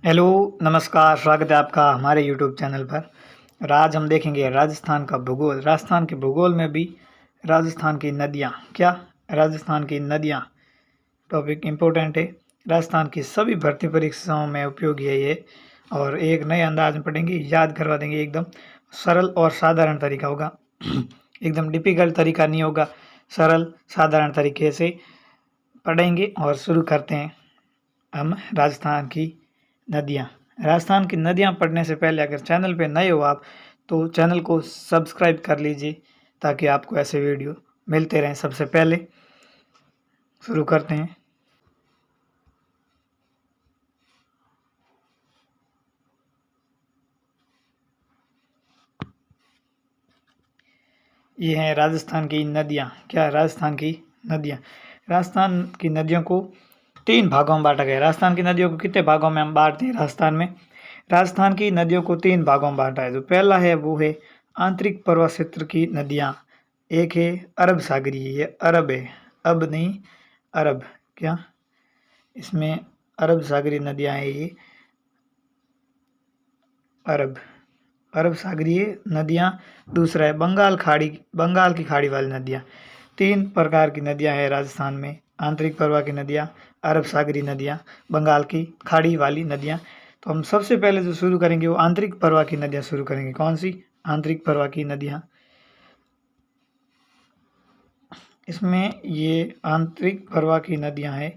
Hello, नमस्कार, स्वागत है आपका हमारे यूट्यूब चैनल पर। और आज हम देखेंगे राजस्थान का भूगोल। राजस्थान के भूगोल में भी राजस्थान की नदियाँ राजस्थान की नदियाँ टॉपिक इम्पोर्टेंट है। राजस्थान की सभी भर्ती परीक्षाओं में उपयोगी है ये। और एक नए अंदाज में पढ़ेंगे, याद करवा देंगे। एकदम सरल और साधारण तरीका होगा। एकदम डिफ़िकल्ट तरीका नहीं होगा, सरल साधारण तरीके से पढ़ेंगे। और शुरू करते हैं हम राजस्थान की नदियाँ पढ़ने से पहले अगर चैनल पे नए हो आप, तो चैनल को सब्सक्राइब कर लीजिए ताकि आपको ऐसे वीडियो मिलते रहें सबसे पहले। शुरू करते हैं। ये हैं राजस्थान की नदियाँ। राजस्थान की नदियों को 3 भागों में बाँटा गया है। राजस्थान की नदियों को कितने भागों में हम बाँटते हैं राजस्थान की नदियों को 3 भागों में बाँटा है। जो पहला है वो है आंतरिक प्रवाह क्षेत्र की नदियाँ। एक है अरब सागरीय, ये अरब है, अब नहीं अरब। क्या इसमें अरब सागरीय नदियाँ हैं ये अरब सागरीय नदियाँ। दूसरा है बंगाल की खाड़ी वाली नदियाँ। 3 प्रकार की नदियाँ हैं राजस्थान में। आंतरिक प्रवाह की नदियाँ, अरब सागरीय नदियाँ, बंगाल की खाड़ी वाली नदियाँ। तो हम सबसे पहले जो शुरू करेंगे वो आंतरिक प्रवाह की नदियाँ शुरू करेंगे। कौन सी? आंतरिक प्रवाह की नदियाँ। इसमें ये आंतरिक प्रवाह की नदियाँ हैं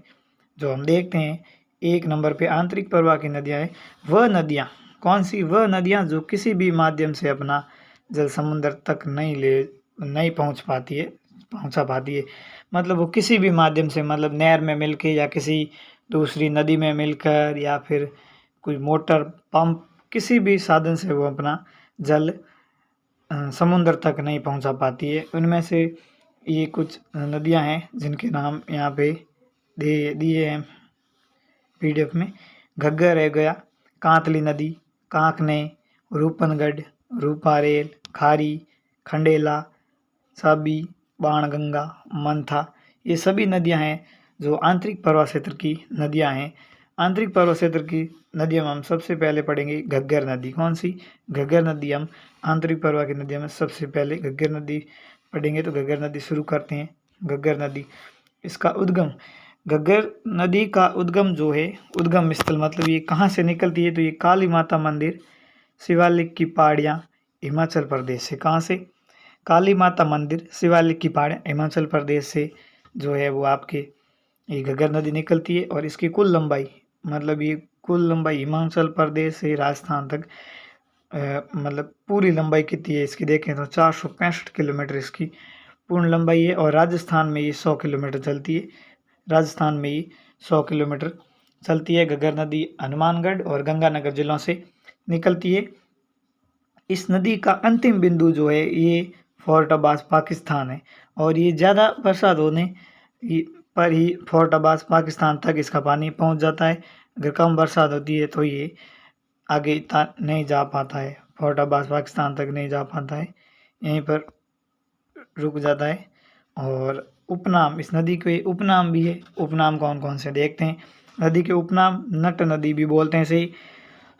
जो हम देखते हैं। 1 नंबर पे आंतरिक प्रवाह की नदियाँ हैं। वह नदियाँ कौन सी? वह नदियाँ जो किसी भी माध्यम से अपना जल समुद्र तक नहीं पहुँचा पाती है। मतलब वो किसी भी माध्यम से, मतलब नहर में मिलके या किसी दूसरी नदी में मिलकर या फिर कोई मोटर पंप, किसी भी साधन से वो अपना जल समुद्र तक नहीं पहुंचा पाती है। उनमें से ये कुछ नदियां हैं जिनके नाम यहाँ पे दे दिए हैं पीडीएफ में। घग्गर है गया, कांतली नदी, कांकने, रूपनगढ़, रूपारेल, खारी, खंडेला, साबी, बाणगंगा, मंथा, ये सभी नदियां हैं जो आंतरिक प्रवाह क्षेत्र की नदियां हैं। आंतरिक प्रवाह क्षेत्र की नदियों में हम सबसे पहले पढ़ेंगे घग्गर नदी। कौन सी? घग्गर नदी। हम आंतरिक प्रवाह की नदियों में सबसे पहले घग्गर नदी पढ़ेंगे। तो घग्गर नदी शुरू करते हैं। घग्गर नदी, इसका उद्गम, घग्गर नदी का उद्गम जो है, उद्गम स्थल मतलब ये कहाँ से निकलती है? तो ये काली माता मंदिर, शिवालिक की पहाड़ियाँ, हिमाचल प्रदेश से। कहाँ से? काली माता मंदिर, शिवालिक की पहाड़ियाँ, हिमाचल प्रदेश से जो है वो आपके ये घग्गर नदी निकलती है। और इसकी कुल लंबाई, मतलब ये कुल लंबाई हिमाचल प्रदेश से राजस्थान तक मतलब पूरी लंबाई कितनी है इसकी देखें तो 465 किलोमीटर इसकी पूर्ण लंबाई है। और राजस्थान में ये 100 किलोमीटर चलती है। राजस्थान में ये 100 किलोमीटर चलती है। घग्गर नदी हनुमानगढ़ और गंगानगर जिलों से निकलती है। इस नदी का अंतिम बिंदु जो है ये फोर्ट अब्बास पाकिस्तान है। और ये ज़्यादा बरसात होने पर ही फोर्ट अब्बास पाकिस्तान तक इसका पानी पहुंच जाता है। अगर कम बरसात होती है तो ये आगे इतना नहीं जा पाता है, फोर्ट अब्बास पाकिस्तान तक नहीं जा पाता है, यहीं पर रुक जाता है। और उपनाम, इस नदी के उपनाम भी है। उपनाम कौन कौन से देखते हैं। नदी के उपनाम नट नदी भी बोलते हैं, सही,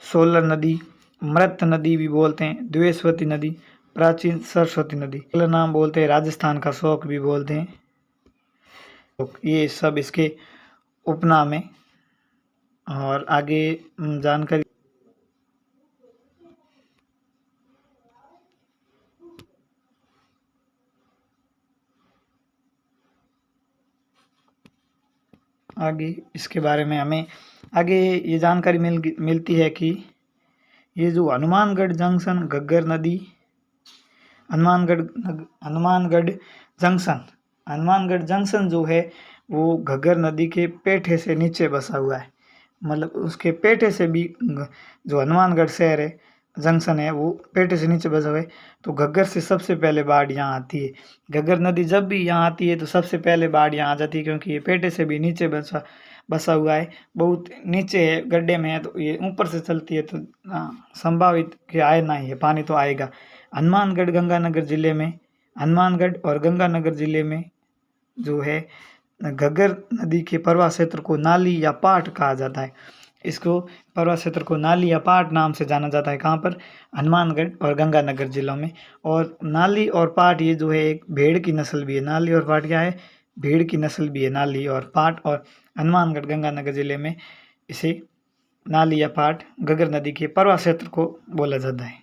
सोलर नदी, मृत नदी भी बोलते हैं, द्वेषवती नदी, प्राचीन सरस्वती नदी, नाम बोलते हैं, राजस्थान का शोक भी बोलते हैं। तो ये सब इसके उपनाम है। और आगे जानकारी आगे इसके बारे में हमें आगे ये जानकारी मिलती है कि ये जो हनुमानगढ़ जंक्शन घग्गर नदी, हनुमानगढ़ जंक्शन जो है वो घग्गर नदी के पेठे से नीचे बसा हुआ है। मतलब उसके पेठे से भी जो हनुमानगढ़ शहर है, जंक्शन है, वो पेठे से नीचे बसा हुआ है। तो घग्गर से सबसे पहले बाढ़ यहाँ आती है। घग्गर नदी जब भी यहाँ आती है तो सबसे पहले बाढ़ यहाँ आ जाती है, क्योंकि ये पेठे से भी नीचे बसा हुआ है, बहुत नीचे है, गड्ढे में है। तो ये ऊपर से चलती है तो संभावित कि आए ना ही है, पानी तो आएगा। हनुमानगढ़ और गंगानगर जिले में जो है घग्गर नदी के प्रवाह क्षेत्र को नाली या पाट कहा जाता है। इसको पर्वत क्षेत्र को नाली या पाट नाम से जाना जाता है। कहाँ पर? हनुमानगढ़ और गंगानगर जिलों में। और नाली और पाट ये जो है एक भेड़ की नस्ल भी है। नाली और पाट क्या है? भेड़ की नस्ल भी है नाली और पाट। और हनुमानगढ़ गंगानगर जिले में इसे नाली या पाट घग्गर नदी के पर्वत क्षेत्र को बोला जाता है।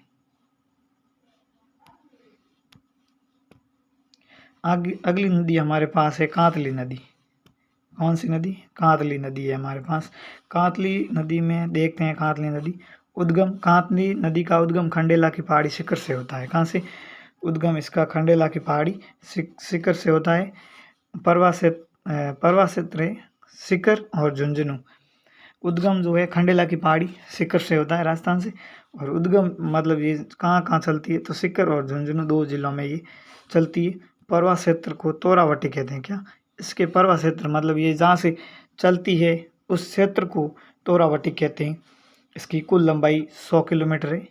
अगली नदी हमारे पास है कांतली नदी। कौन सी नदी? कांतली नदी है हमारे पास। कांतली नदी में देखते हैं कांतली नदी उद्गम। कांतली नदी का उद्गम खंडेला की पहाड़ी शिखर से होता है। कहाँ से उद्गम इसका? खंडेला की पहाड़ी शिखर से होता है। पर्वत क्षेत्र शिखर और झुंझुनू। उद्गम जो है खंडेला की पहाड़ी शिखर से होता है राजस्थान से, और उद्गम मतलब ये कहाँ कहाँ चलती है? तो शिखर और झुंझुनू 2 जिलों में ये चलती है। पर्वत क्षेत्र को तोरावटी कहते हैं। क्या? इसके पर्वत क्षेत्र मतलब ये जहाँ से चलती है उस क्षेत्र को तोरावटी कहते हैं। इसकी कुल लंबाई 100 किलोमीटर है।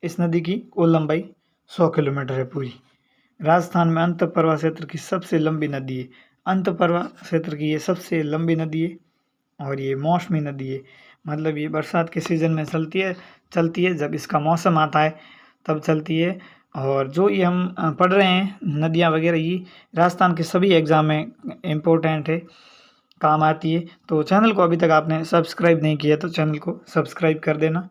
इस नदी की कुल लंबाई 100 किलोमीटर है पूरी। राजस्थान में अंत पर्वत क्षेत्र की सबसे लंबी नदी है। अंत पर्वत क्षेत्र की ये सबसे लंबी नदी है और ये मौसमी नदी है। मतलब ये बरसात के सीज़न में चलती है जब इसका मौसम आता है तब चलती है। और जो ये हम पढ़ रहे हैं नदियाँ वगैरह, ये राजस्थान के सभी एग्ज़ाम में इम्पोर्टेंट है, काम आती है। तो चैनल को अभी तक आपने सब्सक्राइब नहीं किया तो चैनल को सब्सक्राइब कर देना।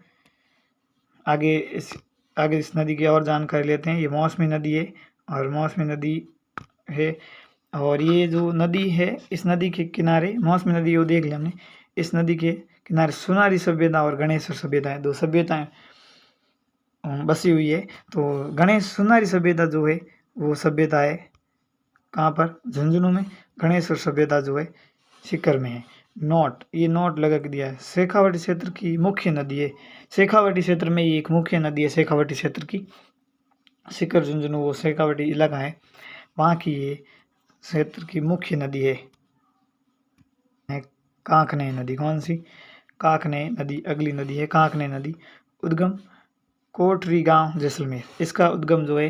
आगे इस नदी की और जानकारी लेते हैं। ये मौसमी नदी है और मौसमी नदी है। और ये जो नदी है इस नदी के किनारे, मौसमी नदी वो देख लिया हमने, इस नदी के किनारे सुनारी सभ्यता और गणेश्वर सभ्यता है, 2 सभ्यताएं बसी हुई है। तो सुनारी सभ्यता जो है वो सभ्यता है कहाँ पर? झुंझुनू में। गणेश्वर सभ्यता जो है शिखर में है। ये नोट लगा के दिया है। शेखावटी क्षेत्र की मुख्य नदी है। शेखावटी क्षेत्र में ये एक मुख्य नदी है शेखावटी क्षेत्र की। शिखर झुंझुनू वो शेखावटी इलाका है, वहाँ की ये क्षेत्र की मुख्य नदी है कांकने नदी। कौन सी? कांकने नदी अगली नदी है। कांकने नदी उद्गम कोटरी गांव जैसलमेर। इसका उद्गम जो है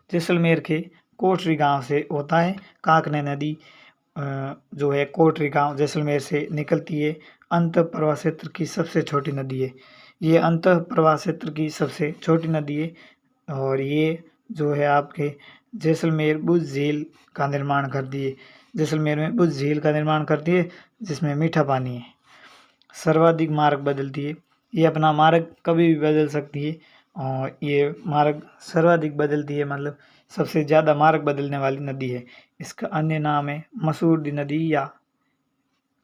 जैसलमेर के कोटरी गांव से होता है। कांकने नदी जो है कोटरी गांव जैसलमेर से निकलती है। अंत प्रवाह क्षेत्र की सबसे छोटी नदी है। ये अंत प्रवाह क्षेत्र की सबसे छोटी नदी है और ये जो है आपके जैसलमेर बुझ झील का निर्माण करती है। जैसलमेर में बुझ झील का निर्माण करती है जिसमें मीठा पानी है। सर्वाधिक मार्ग बदलती है। ये अपना मार्ग कभी भी बदल सकती है और ये मार्ग सर्वाधिक बदलती है, मतलब सबसे ज़्यादा मार्ग बदलने वाली नदी है। इसका अन्य नाम है मसूरडी नदी या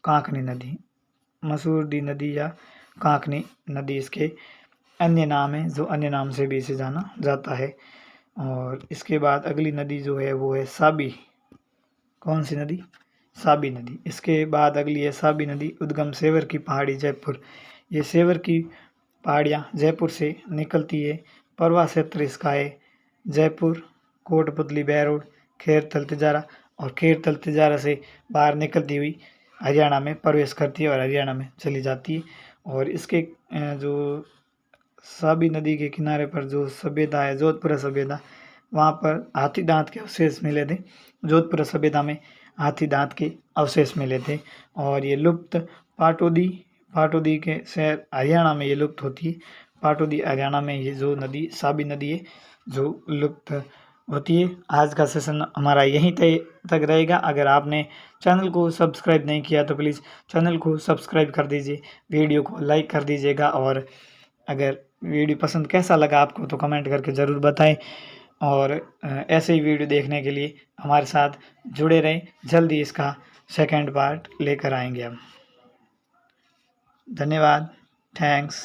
कांकनी नदी। मसूरडी नदी या कांकनी नदी इसके अन्य नाम है, जो अन्य नाम से भी इसे जाना जाता है। और इसके बाद अगली नदी जो है वो है साबी। कौन सी नदी? साबी नदी। इसके बाद अगली है साबी नदी उद्गम सेवर की पहाड़ी जयपुर। ये सेवर की पहाड़ियाँ जयपुर से निकलती है। पर्वत क्षेत्र इसका है जयपुर, कोटपुतली, बैरोड, खेरतल, तिजारा, और खेरतल तिजारा से बाहर निकलती हुई हरियाणा में प्रवेश करती है और हरियाणा में चली जाती है। और इसके जो साबी नदी के किनारे पर जो सभ्यता है जोधपुरा सभ्यता, वहाँ पर हाथी दांत के अवशेष मिले थे। जोधपुरा सभ्यता में हाथी दांत के अवशेष मिले थे और ये लुप्त पाटोदी के शहर हरियाणा में ये लुप्त होती है। पाटोदी हरियाणा में ये जो नदी साबी नदी है जो लुप्त होती है। आज का सेशन हमारा यहीं तक रहेगा। अगर आपने चैनल को सब्सक्राइब नहीं किया तो प्लीज़ चैनल को सब्सक्राइब कर दीजिए, वीडियो को लाइक कर दीजिएगा और अगर वीडियो पसंद कैसा लगा आपको तो कमेंट करके ज़रूर बताएं। और ऐसे ही वीडियो देखने के लिए हमारे साथ जुड़े रहें। जल्दी इसका सेकंड पार्ट लेकर आएंगे हम। धन्यवाद। थैंक्स।